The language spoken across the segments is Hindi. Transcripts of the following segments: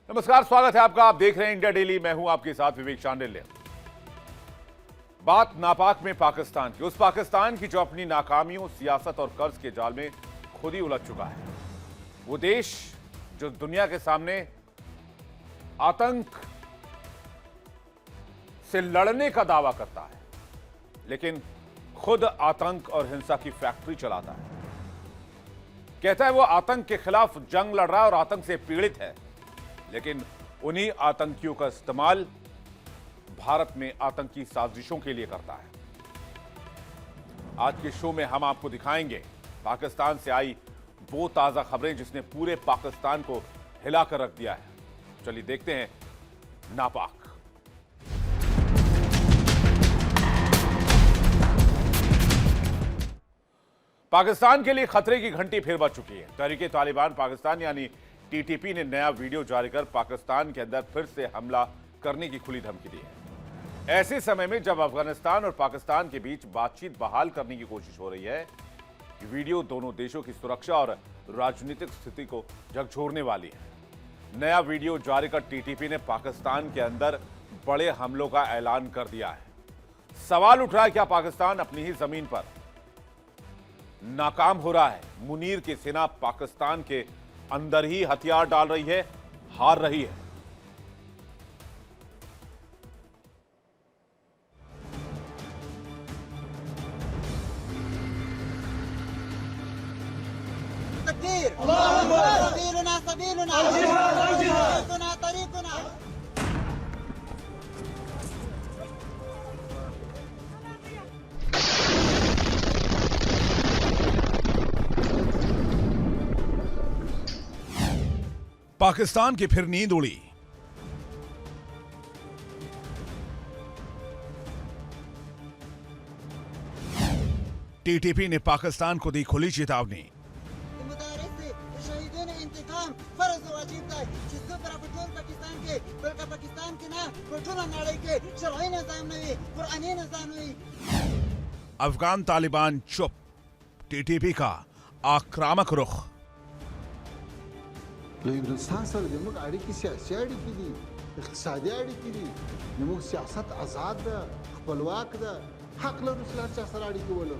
नमस्कार, स्वागत है आपका। आप देख रहे हैं इंडिया डेली। मैं हूं आपके साथ विवेक शांडिल्य। बात नापाक में पाकिस्तान की, उस पाकिस्तान की जो अपनी नाकामियों, सियासत और कर्ज के जाल में खुद ही उलझ चुका है। वो देश जो दुनिया के सामने आतंक से लड़ने का दावा करता है, लेकिन खुद आतंक और हिंसा की फैक्ट्री चलाता है। कहता है वो आतंक के खिलाफ जंग लड़ रहा है और आतंक से पीड़ित है, लेकिन उन्हीं आतंकियों का इस्तेमाल भारत में आतंकी साजिशों के लिए करता है। आज के शो में हम आपको दिखाएंगे पाकिस्तान से आई वो ताजा खबरें जिसने पूरे पाकिस्तान को हिलाकर रख दिया है। चलिए देखते हैं नापाक। पाकिस्तान के लिए खतरे की घंटी फिर बज चुकी है। तहरीके तालिबान पाकिस्तान यानी टीटीपी ने नया वीडियो जारी कर पाकिस्तान के अंदर फिर से हमला करने की खुली धमकी दी है। ऐसे समय में जब अफगानिस्तान और पाकिस्तान के बीच बातचीत बहाल करने की कोशिश हो रही है, ये वीडियो दोनों देशों की सुरक्षा और राजनीतिक स्थिति को झकझोरने वाली है। नया वीडियो जारी कर टीटीपी ने पाकिस्तान के अंदर बड़े हमलों का ऐलान कर दिया है। सवाल उठ रहा है, क्या पाकिस्तान अपनी ही जमीन पर नाकाम हो रहा है? मुनीर की सेना पाकिस्तान के अंदर ही हथियार डाल रही है, हार रही है। तकबीर, सबीलुना सबीलुना, तरीकुना तरीकुना। पाकिस्तान की फिर नींद उड़ी। टीटीपी ने पाकिस्तान को दी खुली चेतावनी। अफगान तालिबान चुप, टीटीपी का आक्रामक रुख। हिंदुस्तान सर जमुक अड़की सियासी अड़की दी, इक्तिसादी अड़की दी, जमुक सियासत आजाद दा, खपलवाक दा, हक लरुसला चासर अड़की बोलो।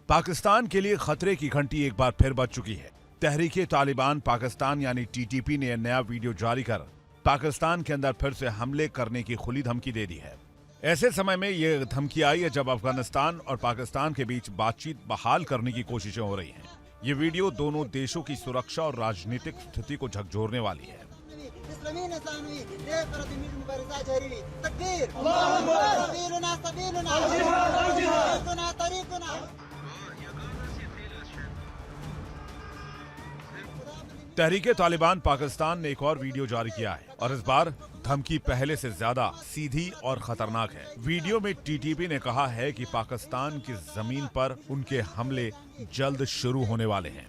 पाकिस्तान के लिए खतरे की घंटी एक बार फिर बज चुकी है। तहरीके तालिबान पाकिस्तान यानी टीटीपी ने नया वीडियो जारी कर पाकिस्तान के अंदर फिर से हमले करने की खुली धमकी दे दी है। ऐसे समय में यह धमकी आई है जब अफगानिस्तान और पाकिस्तान के बीच बातचीत बहाल करने की कोशिशें हो रही हैं। ये वीडियो दोनों देशों की सुरक्षा और राजनीतिक स्थिति को झकझोरने वाली है। तहरीके तालिबान पाकिस्तान ने एक और वीडियो जारी किया है और इस बार धमकी पहले से ज्यादा सीधी और खतरनाक है। वीडियो में टीटीपी ने कहा है कि पाकिस्तान की जमीन पर उनके हमले जल्द शुरू होने वाले हैं।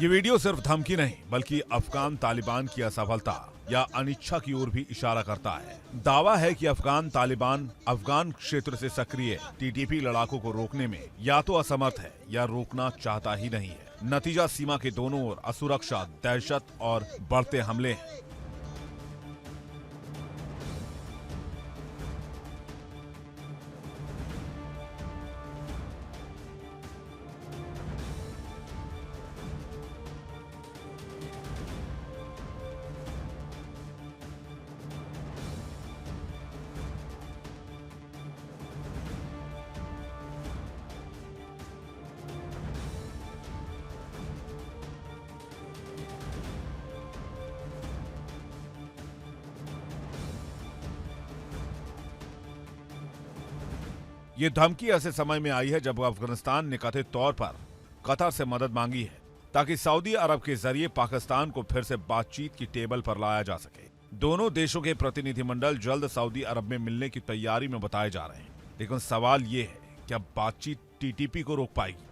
ये वीडियो सिर्फ धमकी नहीं बल्कि अफगान तालिबान की असफलता या अनिच्छा की ओर भी इशारा करता है। दावा है कि अफगान तालिबान अफगान क्षेत्र से सक्रिय टीटीपी लड़ाकों को रोकने में या तो असमर्थ है या रोकना चाहता ही नहीं है। नतीजा सीमा के दोनों ओर असुरक्षा, दहशत और बढ़ते हमले हैं। ये धमकी ऐसे समय में आई है जब अफगानिस्तान ने कथित तौर पर कतर से मदद मांगी है ताकि सऊदी अरब के जरिए पाकिस्तान को फिर से बातचीत की टेबल पर लाया जा सके। दोनों देशों के प्रतिनिधिमंडल जल्द सऊदी अरब में मिलने की तैयारी में बताए जा रहे हैं, लेकिन सवाल ये है कि अब बातचीत टीटीपी को रोक पाएगी।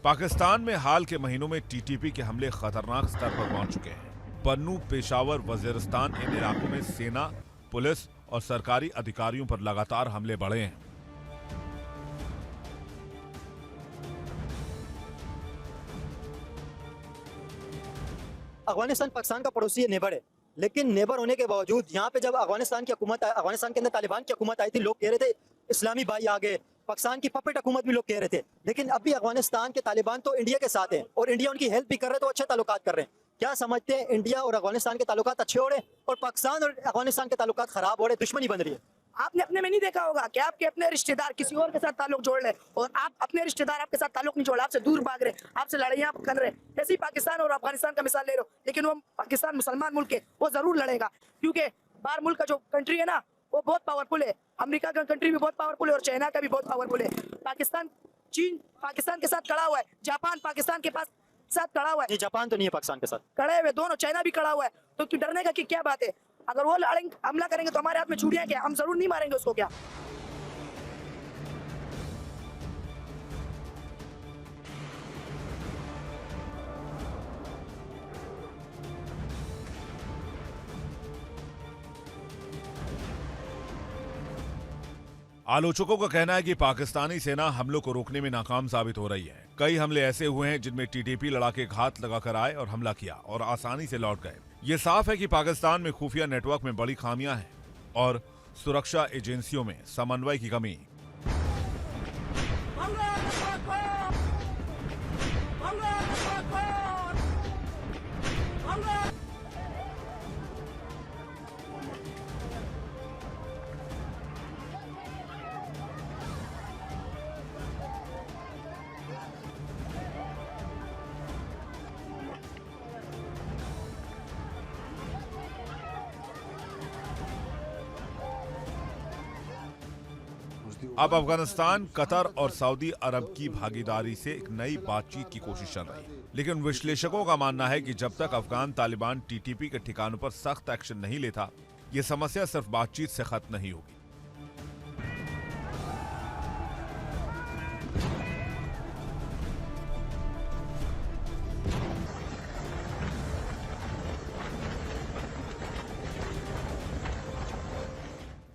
पाकिस्तान में हाल के महीनों में टीटीपी के हमले खतरनाक स्तर पर पहुंच चुके हैं। पन्नू, पेशावर, वजीरिस्तान इन इलाकों में सेना, पुलिस और सरकारी अधिकारियों पर लगातार हमले बढ़े हैं। अफगानिस्तान पाकिस्तान का पड़ोसी नेबर है, लेकिन नेबर होने के बावजूद यहाँ पे जब अफगानिस्तान के अंदर तालिबान की हुकूमत आई थी, लोग कह रहे थे इस्लामी भाई आ गए, पाकिस्तान की पपेट हुकूमत भी लोग कह रहे थे। लेकिन अभी अफगानिस्तान के तालिबान तो इंडिया के साथ हैं और इंडिया उनकी हेल्प भी कर रहे हैं, तो अच्छे ताल्लुकात कर रहे हैं। क्या समझते हैं, इंडिया और अफगानिस्तान के ताल्लुकात अच्छे हो रहे हैं और पाकिस्तान और अफगानिस्तान के ताल्लुकात खराब हो रहे, दुश्मनी बन रही है? आपने अपने में नहीं देखा होगा कि आपके अपने रिश्तेदार किसी और के साथ ताल्लुक जोड़ ले और आप अपने रिश्तेदार आपके साथ ताल्लुक नहीं जोड़, आपसे दूर भाग रहे, आपसे लड़ाइयां कर रहे। ऐसे ही पाकिस्तान और अफगानिस्तान का मिसाल ले लो, लेकिन वो पाकिस्तान मुसलमान मुल्क है, वो जरूर लड़ेगा, क्योंकि बाहर मुल्क का जो कंट्री है ना वो बहुत पावरफुल है। अमेरिका का कंट्री भी बहुत पावरफुल है और चाइना का भी बहुत पावरफुल है। पाकिस्तान, चीन पाकिस्तान के साथ खड़ा हुआ है, जापान पाकिस्तान के पास साथ खड़ा हुआ है। जापान तो नहीं है पाकिस्तान के साथ खड़े हुए दोनों, चाइना भी खड़ा हुआ है, तो डरने का क्या बात है? अगर वो लड़ेंगे, हमला करेंगे तो हमारे हाथ में छुड़ियां क्या, हम जरूर नहीं मारेंगे उसको क्या? आलोचकों का कहना है कि पाकिस्तानी सेना हमलों को रोकने में नाकाम साबित हो रही है। कई हमले ऐसे हुए हैं जिनमें टीटीपी लड़ाके घात लगाकर आए और हमला किया और आसानी से लौट गए। ये साफ है कि पाकिस्तान में खुफिया नेटवर्क में बड़ी खामियां हैं और सुरक्षा एजेंसियों में समन्वय की कमी। अब अफगानिस्तान, कतर और सऊदी अरब की भागीदारी से एक नई बातचीत की कोशिश चल रही है, लेकिन विश्लेषकों का मानना है कि जब तक अफगान तालिबान टीटीपी के ठिकानों पर सख्त एक्शन नहीं लेता, ये समस्या सिर्फ बातचीत से खत्म नहीं होगी।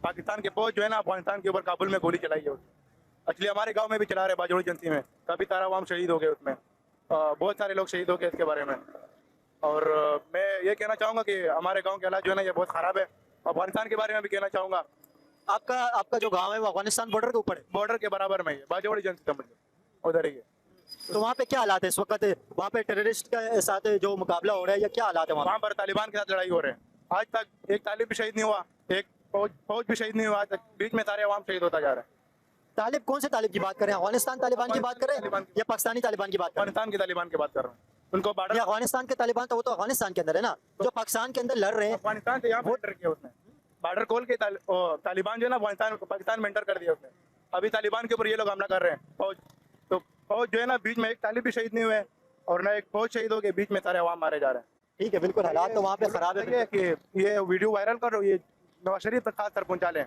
पाकिस्तान के फौज जो है ना अफगानिस्तान के ऊपर काबुल में गोली चलाई है। एक्चुअली हमारे गांव में भी चला रहे बाजोड़ी एजेंसी में, काफ़ी सारा अवाम शहीद हो गए उसमें, बहुत सारे लोग शहीद हो गए इसके बारे में। और मैं ये कहना चाहूँगा कि हमारे गांव के हालात जो है ना ये बहुत ख़राब है। अफगानिस्तान के बारे में भी कहना चाहूँगा। आपका जो गाँव है वो अफगानिस्तान बॉर्डर के ऊपर है? बॉर्डर के बराबर में ही है, बाजोड़ी एजेंसी समझ लो, उधर ही है। तो वहाँ पे क्या हालात है इस वक्त? वहाँ पे टेररिस्ट के साथ जो मुकाबला हो रहा है या क्या हालात है वहाँ पर? तालिबान के साथ लड़ाई हो रहे हैं। आज तक एक तालिब भी शहीद नहीं हुआ, एक फौज भी शहीद नहीं हुआ, आज तक बीच में सारे अवाम शहीद होता जा रहा है। तालिब कौन से तालिब की बात करें? अफगानिस्तान तालिबान की बात करें या पाकिस्तानी तालिबान की बात करें? अफगानिस्तान के तालिबान की बात कर रहा हूँ। उनको बॉर्डर, अफगानिस्तान के तालिबान तो वो तो अफगानिस्तान के अंदर है ना, जो पाकिस्तान के अंदर लड़ रहे हैं। अफगानिस्तान से यहाँ बॉर्डर किया उसने, बॉर्डर खोल के तालिबान जो है ना अफगानिस्तान पाकिस्तान में एंटर कर दिया उसने। अभी तालिबान के ऊपर ये लोग हमला कर रहे हैं। फौज तो फौज जो है ना बीच में एक तालिब भी शहीद नहीं हुए और ना एक फौज शहीद हो गए, बीच में सारे अवाम मारे जा रहे हैं। ठीक है, बिल्कुल हालात तो वहाँ पे खराब है कि ये वीडियो वायरल करो, ये नवाज शरीफ तक खास कर पहुँचा लें।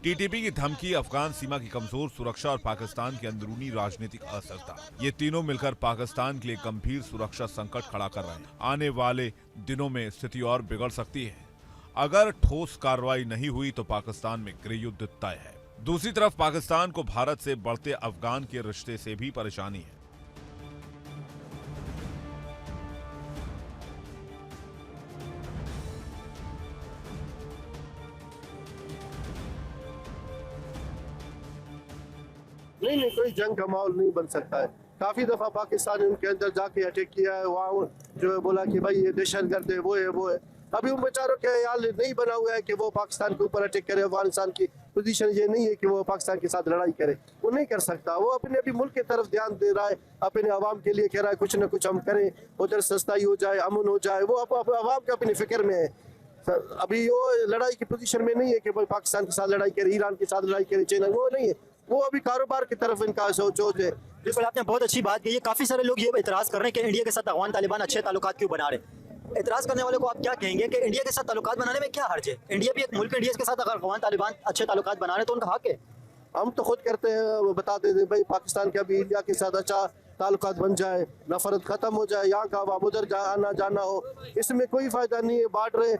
टीटीपी की धमकी, अफगान सीमा की कमजोर सुरक्षा और पाकिस्तान की अंदरूनी राजनीतिक अस्थिरता, ये तीनों मिलकर पाकिस्तान के लिए गंभीर सुरक्षा संकट खड़ा कर रहे हैं। आने वाले दिनों में स्थिति और बिगड़ सकती है। अगर ठोस कार्रवाई नहीं हुई तो पाकिस्तान में गृहयुद्ध तय है। दूसरी तरफ पाकिस्तान को भारत से बढ़ते अफगान के रिश्ते से भी परेशानी है। नहीं, कोई जंग का माहौल नहीं बन सकता है। काफी दफा पाकिस्तान ने उनके अंदर जाके अटैक किया है, वहाँ जो है बोला कि भाई ये दहशतगर्द है, वो है। अभी उन बेचारों के हाल नहीं बना हुआ है कि वो पाकिस्तान के ऊपर अटैक करे, अफगानिस्तान की पोजीशन ये नहीं है कि वो पाकिस्तान के साथ लड़ाई करे, वो नहीं कर सकता। वो अपने अभी मुल्क की तरफ ध्यान दे रहा है, अपने आवाम के लिए कह रहा है कुछ ना कुछ हम करें, उधर सस्ताई हो जाए, अमन हो जाए। वो आवाम के अपनी फिक्र में है। अभी वो लड़ाई की पोजीशन में नहीं है कि भाई पाकिस्तान के साथ लड़ाई करे, ईरान के साथ लड़ाई करे, चाइना, वो नहीं है। वो अभी कारोबार की तरफ इनका सोच है। बिल्कुल, आपने बहुत अच्छी बात कही है। काफ़ी सारे लोग ये इतराज़ कर रहे हैं कि इंडिया के साथ अफगान तालिबान अच्छे ताल्लुकात क्यों बना रहे। इतराज़ करने वालों को आप क्या कहेंगे कि इंडिया के साथ ताल्लुकात बनाने में क्या हर्ज है? इंडिया भी एक मुल्क है, इंडिया के साथ अगर अफगान तालिबान अच्छे ताल्लुकात बना रहे तो उनका हक है। हम तो खुद करते हैं, बताते थे भाई पाकिस्तान का भी इंडिया के साथ अच्छा ताल्लुकात बन जाए, नफरत खत्म हो जाए, यहाँ का आवाम उधर आना जाना हो, इसमें कोई फ़ायदा नहीं है। बांट रहे,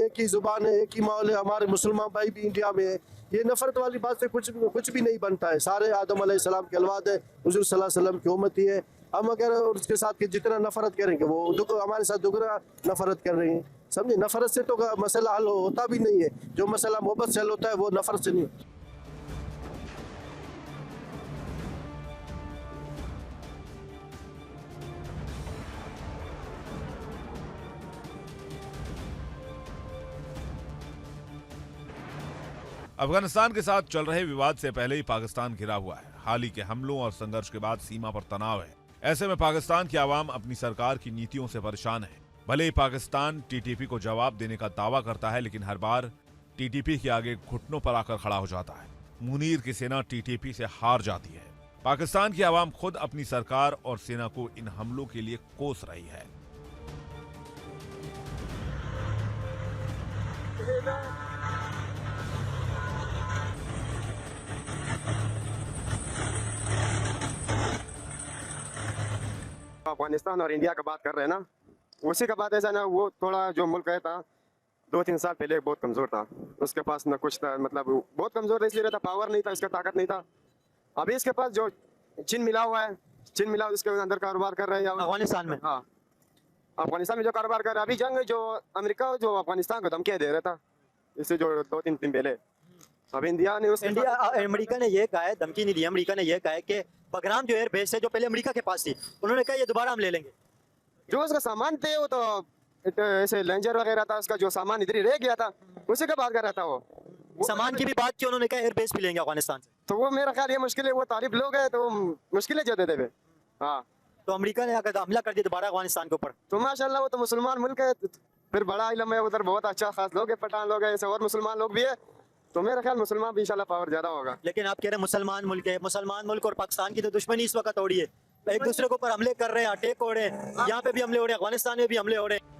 एक ही ज़ुबान है, एक ही माहौल है, हमारे मुसलमान भाई भी इंडिया में है। ये नफरत वाली बात से कुछ भी नहीं बनता है। सारे आदम अलैहिस्सलाम के औलाद है, हुज़ूर सल्लल्लाहु अलैहि वसल्लम की उम्मत ही है। हम अगर उसके साथ के जितना नफरत करेंगे वो हमारे साथ दुगना नफरत कर रहे हैं। समझे, नफरत से तो मसला हल होता भी नहीं है। जो मसला मोहब्बत से हल होता है वो नफरत से नहीं। अफगानिस्तान के साथ चल रहे विवाद से पहले ही पाकिस्तान घिरा हुआ है। हाल ही के हमलों और संघर्ष के बाद सीमा पर तनाव है। ऐसे में पाकिस्तान की आवाम अपनी सरकार की नीतियों से परेशान है। भले ही पाकिस्तान टीटीपी को जवाब देने का दावा करता है, लेकिन हर बार टीटीपी के आगे घुटनों पर आकर खड़ा हो जाता है। मुनीर की सेना टीटीपी से हार जाती है। पाकिस्तान की आवाम खुद अपनी सरकार और सेना को इन हमलों के लिए कोस रही है। अफगानिस्तान और इंडिया का बात कर रहे हैं ना, उसी का बात ऐसा ना, वो थोड़ा जो मुल्क है था 2-3 साल पहले बहुत कमज़ोर था। उसके पास ना कुछ था, मतलब बहुत कमज़ोर था, इसलिए रहता, पावर नहीं था, इसका ताकत नहीं था। अभी इसके पास जो चीन मिला हुआ है, चीन मिला उसके अंदर कारोबार कर रहे हैं अफगानिस्तान में। हाँ, अफगानिस्तान में जो कारोबार कर रहे हैं। अभी जंग जो अमेरिका जो अफगानिस्तान को धमकियाँ दे रहा था, इससे जो 2-3 दिन पहले अभी अमेरिका ने ये कहा है, धमकी नहीं दी, अमेरिका ने ये कहा है कि बगराम जो एयरबेस है जो पहले अमेरिका के पास थी, उन्होंने कहा ये दोबारा हम ले लेंगे। जो उसका सामान थे वो तो ऐसे लेंजर वगैरह था, उसका जो सामान इधर ही रह गया था, उसी का बात कर रहा था। वो सामान की भी बात की, उन्होंने कहा एयरबेस भी लेंगे अफगानिस्तान से। तो वो मेरा ख्याल ये मुश्किल है, वो तालिब लोग हैं तो मुश्किलें जो देते थे। हाँ, तो अमेरिका ने अगर हमला कर दिया दोबारा अफगानिस्तान के ऊपर, तो माशाल्लाह वो तो मुसलमान मुल्क है, फिर बड़ा इलम है उधर, बहुत अच्छा खास लोग है, पठान लोग है, ऐसे और मुसलमान लोग भी है, तो मेरा ख्याल मुसलमान भी इंशाल्लाह पावर ज्यादा होगा। लेकिन आप कह रहे हैं मुसलमान मुल्क है, मुसलमान मुल्क और पाकिस्तान की तो दुश्मनी इस वक्त हो रही है, एक दूसरे के ऊपर हमले कर रहे हैं, अटैक हो रहे हैं, यहाँ पे भी हमले हो रहे हैं, अफगानिस्तान में भी हमले हो रहे हैं।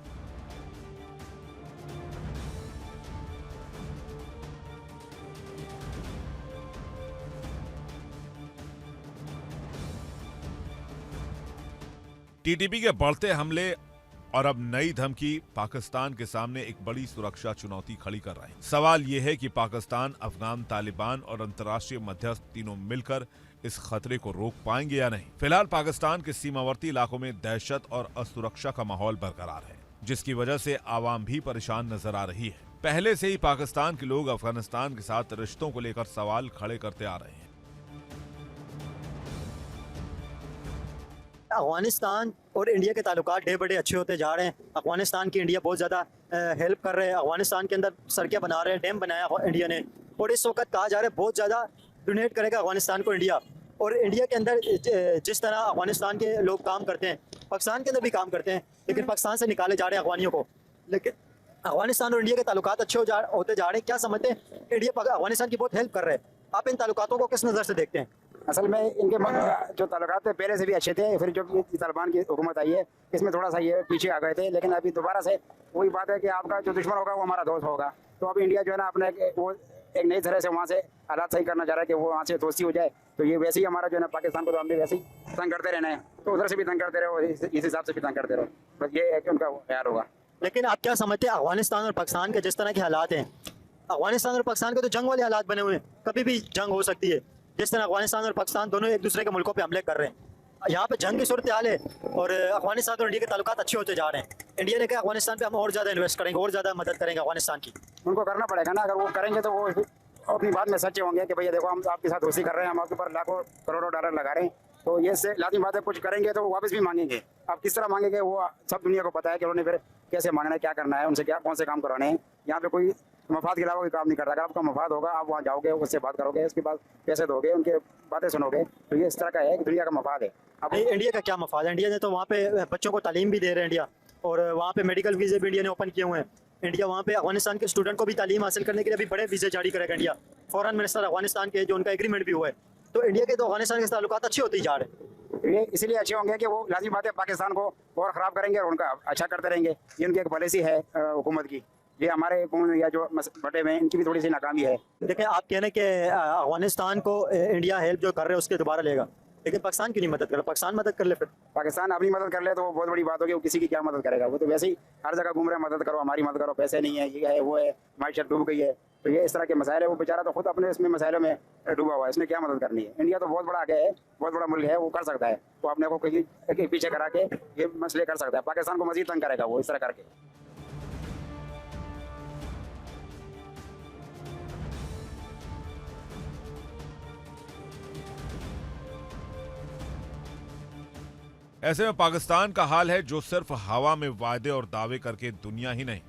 टीटीपी के बढ़ते हमले और अब नई धमकी पाकिस्तान के सामने एक बड़ी सुरक्षा चुनौती खड़ी कर रहे हैं। सवाल यह है कि पाकिस्तान, अफगान तालिबान और अंतर्राष्ट्रीय मध्यस्थ तीनों मिलकर इस खतरे को रोक पाएंगे या नहीं। फिलहाल पाकिस्तान के सीमावर्ती इलाकों में दहशत और असुरक्षा का माहौल बरकरार है, जिसकी वजह से आवाम भी परेशान नजर आ रही है। पहले से ही पाकिस्तान के लोग अफगानिस्तान के साथ रिश्तों को लेकर सवाल खड़े करते आ रहे हैं। अफगानिस्तान और इंडिया के ताल्लुकात डे बड़े अच्छे होते जा रहे हैं। अफगानिस्तान की इंडिया बहुत ज़्यादा हेल्प कर रहे हैं। अफगानिस्तान के अंदर सड़कें बना रहे हैं, डैम बनाया इंडिया ने, और इस वक्त कहा जा रहा है बहुत ज़्यादा डोनेट करेगा अफगानिस्तान को इंडिया। और इंडिया के अंदर जिस तरह अफगानिस्तान के लोग काम करते हैं, पाकिस्तान के अंदर भी काम करते हैं, लेकिन पाकिस्तान से निकाले जा रहे हैं अफगानियों को। लेकिन अफगानिस्तान और इंडिया के ताल्लुकात अच्छे होते जा रहे हैं। क्या समझते हैं, इंडिया अफगानिस्तान की बहुत हेल्प कर रहे हैं। आप इन ताल्लुकातों को किस नज़र से देखते हैं? असल में इनके जो ताल्लुकात थे पहले से भी अच्छे थे, फिर जो तालिबान की हुकूमत आई है इसमें थोड़ा सा ये पीछे आ गए थे, लेकिन अभी दोबारा से वही बात है कि आपका जो दुश्मन होगा वो हमारा दोस्त होगा। तो अब इंडिया जो है ना अपने वो एक नई तरह से वहाँ से हालात सही करना चाह रहा है कि वो वहाँ से दोस्ती हो जाए। तो ये वैसे ही हमारा जो है ना पाकिस्तान को तो हम भी वैसे ही तंग करते रहना है, तो उधर से भी तंग करते रहो, इस हिसाब से भी तंग करते रहो, बस ये है कि उनका प्यार होगा। लेकिन आप क्या समझते हैं, अफगानिस्तान और पाकिस्तान के जिस तरह के हालात हैं, अफगानिस्तान और पाकिस्तान के तो जंग वाले हालात बने हुए हैं, कभी भी जंग हो सकती है। जिस तरह अफगानिस्तान और पाकिस्तान दोनों एक दूसरे के मुल्कों पे हमले कर रहे हैं, यहाँ पे जंग की सूरत हाल है, और अफगानिस्तान और इंडिया के ताल्लुकात अच्छे होते जा रहे हैं। इंडिया ने कहा अफगानिस्तान पे हम और ज़्यादा इन्वेस्ट करेंगे, और ज़्यादा मदद करेंगे अफगानिस्तान की। उनको करना पड़ेगा ना, अगर वो करेंगे तो वो अपनी बात में सच्चे होंगे कि भैया देखो हम आपके साथ दोस्ती कर रहे हैं, हम आपके ऊपर लाखों करोड़ों डॉलर लगा रहे हैं, तो ये से लाजिम बात है, कुछ करेंगे तो वापस भी मांगेंगे। अब किस तरह मांगेंगे वो सब दुनिया को पता है कि उन्होंने फिर कैसे मांगना है, क्या करना है, उनसे क्या कौन से काम कराने हैं। यहाँ पे कोई मफाद के अलावा कोई काम नहीं करता। अगर आपका मफाद होगा आप वहाँ जाओगे, उससे बात करोगे, उसके बाद पैसे दोगे, उनके बातें सुनोगे, तो ये इस तरह का है कि दुनिया का मफाद है। अब इंडिया का क्या मफाद है? इंडिया ने तो वहाँ पे बच्चों को तालीम भी दे रहे हैं इंडिया, और वहाँ पे मेडिकल वीज़े भी इंडिया ने ओपन किए हुए हैं। इंडिया वहाँ पे अफगानिस्तान के स्टूडेंट को भी तालीम हासिल करने के लिए अभी बड़े वीज़े जारी करेगा इंडिया। फॉरेन मिनिस्टर अफगानिस्तान के जो उनका एग्रीमेंट भी हुआ है, तो इंडिया के तो अफगानिस्तान के ताल्लुकात अच्छे होते ही जा रहे हैं। ये इसीलिए अच्छे होंगे कि वो लाजिम बात है पाकिस्तान को और ख़राब करेंगे और उनका अच्छा करते रहेंगे। ये उनकी एक पॉलिसी है हुकूमत की। ये हमारे हुकूमत या जो बटे हुए हैं इनकी भी थोड़ी सी नाकामी है। देखें, आप कहने के अफगानिस्तान को इंडिया हेल्प जो कर रहे हैं उसके दोबारा लेगा, लेकिन पाकिस्तान क्यों नहीं मदद कर रहा? पाकिस्तान मदद कर ले फिर। पाकिस्तान अपनी मदद कर ले तो वो बहुत बड़ी बात होगी। वो किसी की क्या मदद करेगा? वो तो वैसे ही हर जगह घूम रहे हैं, मदद करो, हमारी मदद करो, पैसे नहीं है, ये है, वो है, माइशत डूब गई है। तो ये इस तरह के मसाइल है। वो बेचारा तो खुद अपने इसमें मसाइलों में डूबा हुआ है, इसमें क्या मदद करनी है? इंडिया तो बहुत बड़ा आगे है, बहुत बड़ा मुल्क है, वो कर सकता है। वो अपने को कहीं पीछे करा के ये मसले कर सकता है। पाकिस्तान को मजीद तंग करेगा वो इस तरह करके। ऐसे में पाकिस्तान का हाल है जो सिर्फ हवा में वादे और दावे करके दुनिया ही नहीं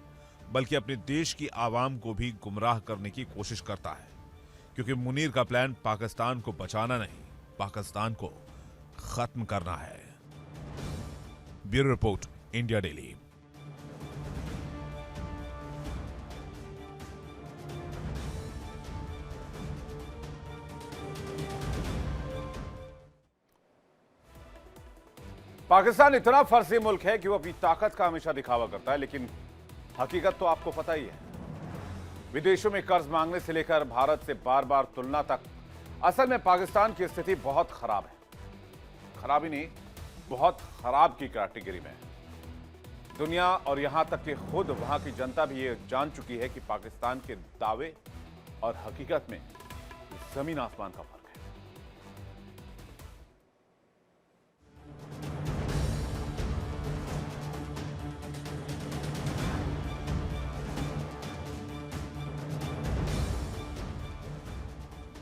बल्कि अपने देश की आवाम को भी गुमराह करने की कोशिश करता है, क्योंकि मुनीर का प्लान पाकिस्तान को बचाना नहीं, पाकिस्तान को खत्म करना है। Bureau report, India daily. Pakistan इतना फर्जी मुल्क है कि वो अपनी ताकत का हमेशा दिखावा करता है, लेकिन हकीकत तो आपको पता ही है। विदेशों में कर्ज मांगने से लेकर भारत से बार बार तुलना तक, असल में पाकिस्तान की स्थिति बहुत खराब है। खराब ही नहीं, बहुत खराब की कैटेगरी में है। दुनिया और यहां तक कि खुद वहां की जनता भी ये जान चुकी है कि पाकिस्तान के दावे और हकीकत में जमीन आसमान का फर्क है।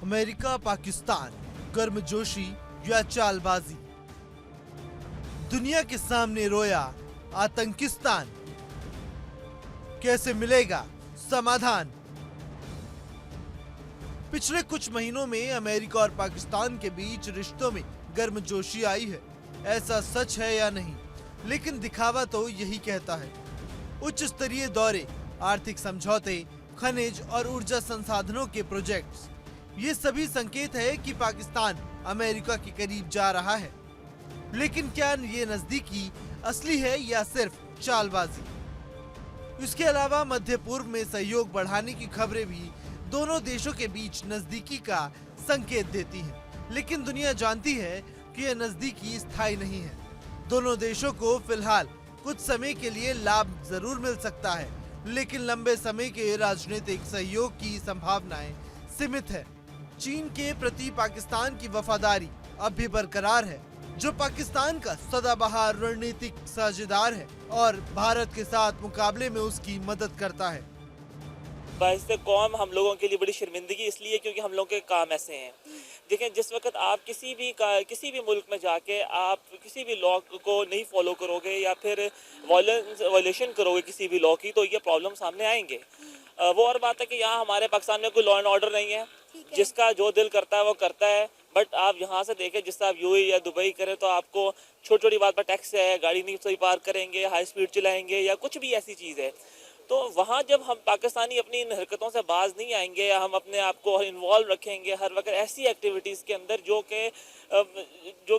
अमेरिका पाकिस्तान, गर्मजोशी या चालबाजी, दुनिया के सामने रोया आतंकिस्तान, कैसे मिलेगा समाधान? पिछले कुछ महीनों में अमेरिका और पाकिस्तान के बीच रिश्तों में गर्मजोशी आई है। ऐसा सच है या नहीं, लेकिन दिखावा तो यही कहता है। उच्च स्तरीय दौरे, आर्थिक समझौते, खनिज और ऊर्जा संसाधनों के प्रोजेक्ट्स, ये सभी संकेत है कि पाकिस्तान अमेरिका के करीब जा रहा है। लेकिन क्या ये नजदीकी असली है या सिर्फ चालबाजी? इसके अलावा मध्य पूर्व में सहयोग बढ़ाने की खबरें भी दोनों देशों के बीच नजदीकी का संकेत देती हैं। लेकिन दुनिया जानती है कि यह नजदीकी स्थायी नहीं है। दोनों देशों को फिलहाल कुछ समय के लिए लाभ जरूर मिल सकता है, लेकिन लंबे समय के राजनीतिक सहयोग की संभावनाएं सीमित है। चीन के प्रति पाकिस्तान की वफादारी अब भी बरकरार है, जो पाकिस्तान का सदाबहार रणनीतिक साझेदार है और भारत के साथ मुकाबले में उसकी मदद करता है। बाइसे कौम हम लोगों के लिए बड़ी शर्मिंदगी इसलिए क्योंकि हम लोगों के काम ऐसे हैं। देखें, जिस वक्त आप किसी भी मुल्क में जाके आप किसी भी लॉ को नहीं फॉलो करोगे या फिर वायलेशन करोगे किसी भी लॉ की, तो ये प्रॉब्लम सामने आएंगे। वो और बात है कि यहाँ हमारे पाकिस्तान में कोई लॉ एंड ऑर्डर नहीं है, जिसका जो दिल करता है वो करता है। बट आप यहाँ से देखें, जिससे आप यूएई या दुबई करें तो आपको छोटी छोटी बात पर टैक्स है, गाड़ी नहीं सही पार्क करेंगे, हाई स्पीड चलाएंगे या कुछ भी ऐसी चीज़ है। तो वहाँ जब हम पाकिस्तानी अपनी इन हरकतों से बाज नहीं आएंगे या हम अपने आप को इन्वॉल्व रखेंगे हर वक्त ऐसी एक्टिविटीज़ के अंदर जो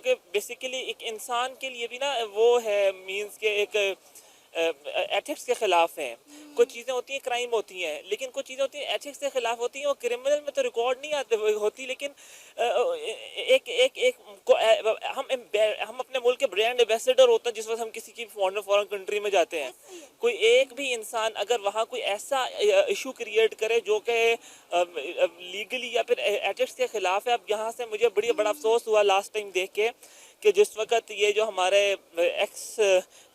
कि बेसिकली एक इंसान के लिए भी ना वो है मींस के एक एथिक्स के ख़िलाफ़ हैं। कुछ चीज़ें होती हैं क्राइम होती हैं, लेकिन कुछ चीज़ें होती हैं एथिक्स के ख़िलाफ़ होती हैं। वो क्रिमिनल में तो रिकॉर्ड नहीं आते होती, लेकिन हम अपने मुल्क के ब्रांड एम्बेसडर होते हैं जिस वक्त हम किसी की फॉरेन कंट्री में जाते हैं। कोई एक भी इंसान अगर वहाँ कोई ऐसा इशू क्रिएट करे जो कि लीगली या फिर एथिक्स के ख़िलाफ़ है। अब यहाँ से मुझे बड़ा अफसोस हुआ लास्ट टाइम देख के कि जिस वक्त ये जो हमारे एक्स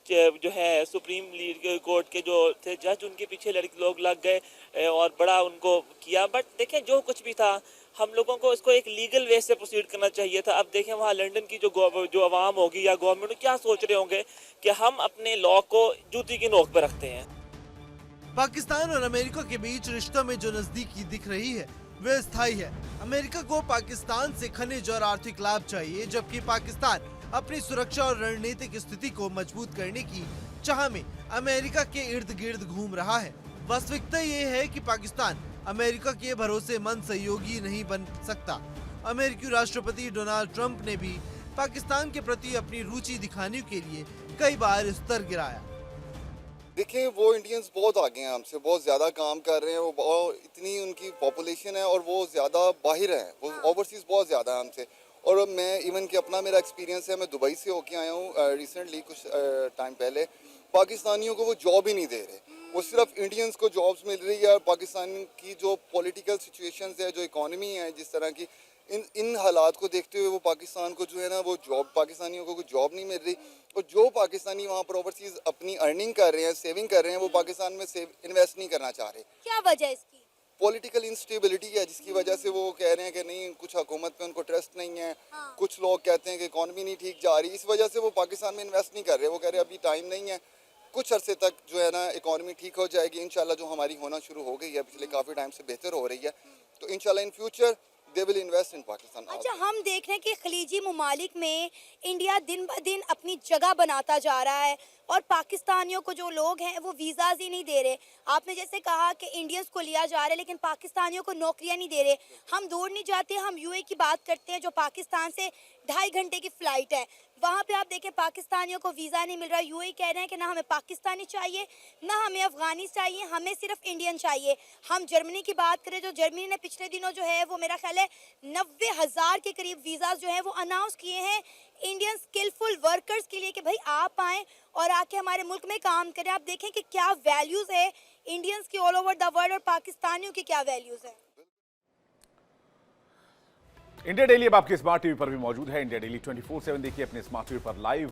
जो है सुप्रीम लीड कोर्ट के जो थे जज, उनके पीछे लड़के लोग लग गए और बड़ा उनको किया। बट देखें, जो कुछ भी था हम लोगों को इसको एक लीगल वे से प्रोसीड करना चाहिए था। अब देखें वहाँ लंदन की जो आवाम होगी या गवर्नमेंट क्या सोच रहे होंगे कि हम अपने लॉ को जूती की नोक पर रखते हैं। पाकिस्तान और अमेरिका के बीच रिश्तों में जो नजदीकी दिख रही है वह स्थायी है। अमेरिका को पाकिस्तान से खनिज और आर्थिक लाभ चाहिए, जबकि पाकिस्तान अपनी सुरक्षा और रणनीतिक स्थिति को मजबूत करने की चाह में अमेरिका के इर्द गिर्द घूम रहा है। वास्तविकता ये है कि पाकिस्तान अमेरिका के भरोसेमंद सहयोगी नहीं बन सकता। अमेरिकी राष्ट्रपति डोनाल्ड ट्रंप ने भी पाकिस्तान के प्रति अपनी रुचि दिखाने के लिए कई बार स्तर गिराया। देखें, वो इंडियंस बहुत आगे हैं हमसे, बहुत ज़्यादा काम कर रहे हैं, वो इतनी उनकी पॉपुलेशन है और वो ज़्यादा बाहर हैं, वो ओवरसीज़ बहुत ज़्यादा है हमसे। और मैं इवन कि अपना मेरा एक्सपीरियंस है, मैं दुबई से होके आया हूँ रिसेंटली कुछ टाइम पहले। पाकिस्तानियों को वो जॉब ही नहीं दे रहे, वो सिर्फ इंडियंस को जॉब्स मिल रही है। और पाकिस्तान की जो पॉलिटिकल सिचुएशंस है, जो इकॉनमी है जिस तरह की, इन हालात को देखते हुए वो पाकिस्तान को जो है ना, वो जॉब, पाकिस्तानियों को कोई जॉब नहीं मिल रही। और जो पाकिस्तानी वहाँ पर ओवरसीज अपनी अर्निंग कर रहे हैं, सेविंग कर रहे हैं, वो पाकिस्तान में इन्वेस्ट नहीं करना चाह रहे। क्या वजह इसकी? पॉलिटिकल इंस्टेबिलिटी है, जिसकी वजह से वो कह रहे हैं कि नहीं, कुछ हुकूमत पे उनको ट्रस्ट नहीं है। कुछ लोग कहते हैं कि इकॉनमी नहीं ठीक जा रही, इस वजह से वो पाकिस्तान में इन्वेस्ट नहीं कर रहे। वो कह रहे हैं अभी टाइम नहीं है, कुछ अरसे तक जो है ना इकॉनमी ठीक हो जाएगी इंशाल्लाह। जो हमारी होना शुरू हो गई है पिछले काफ़ी टाइम से बेहतर हो रही है, तो इंशाल्लाह in future they will invest in Pakistan. अच्छा, हम देख रहे हैं कि खलीजी ममालिक में इंडिया दिन ब दिन अपनी जगह बनाता जा रहा है और पाकिस्तानियों को जो लोग हैं वो वीज़ाज ही नहीं दे रहे। आपने जैसे कहा कि इंडियंस को लिया जा रहा है, लेकिन पाकिस्तानियों को नौकरियां नहीं दे रहे। हम दूर नहीं जाते, हम यूए की बात करते हैं जो पाकिस्तान से 2.5 घंटे की फ़्लाइट है। वहाँ पे आप देखें पाकिस्तानियों को वीज़ा नहीं मिल रहा। यूए कह रहे हैं कि ना हमें पाकिस्तानी चाहिए, ना हमें अफ़गानी चाहिए, हमें सिर्फ इंडियन चाहिए। हम जर्मनी की बात करें, जो जर्मनी ने पिछले दिनों जो है वो मेरा ख्याल है 90,000 के करीब वीज़ा जो है वो अनाउंस किए हैं इंडियन स्किलफुल वर्कर्स के लिए कि भाई आप आएँ और आके हमारे मुल्क में काम करें। आप देखें कि क्या वैल्यूज़ है इंडियंस की ऑल ओवर द वर्ल्ड और पाकिस्तानियों की क्या वैल्यूज़ है। इंडिया डेली अब आपके स्मार्ट टीवी पर भी मौजूद है। इंडिया डेली 24/7 देखिए अपने स्मार्ट टीवी पर लाइव।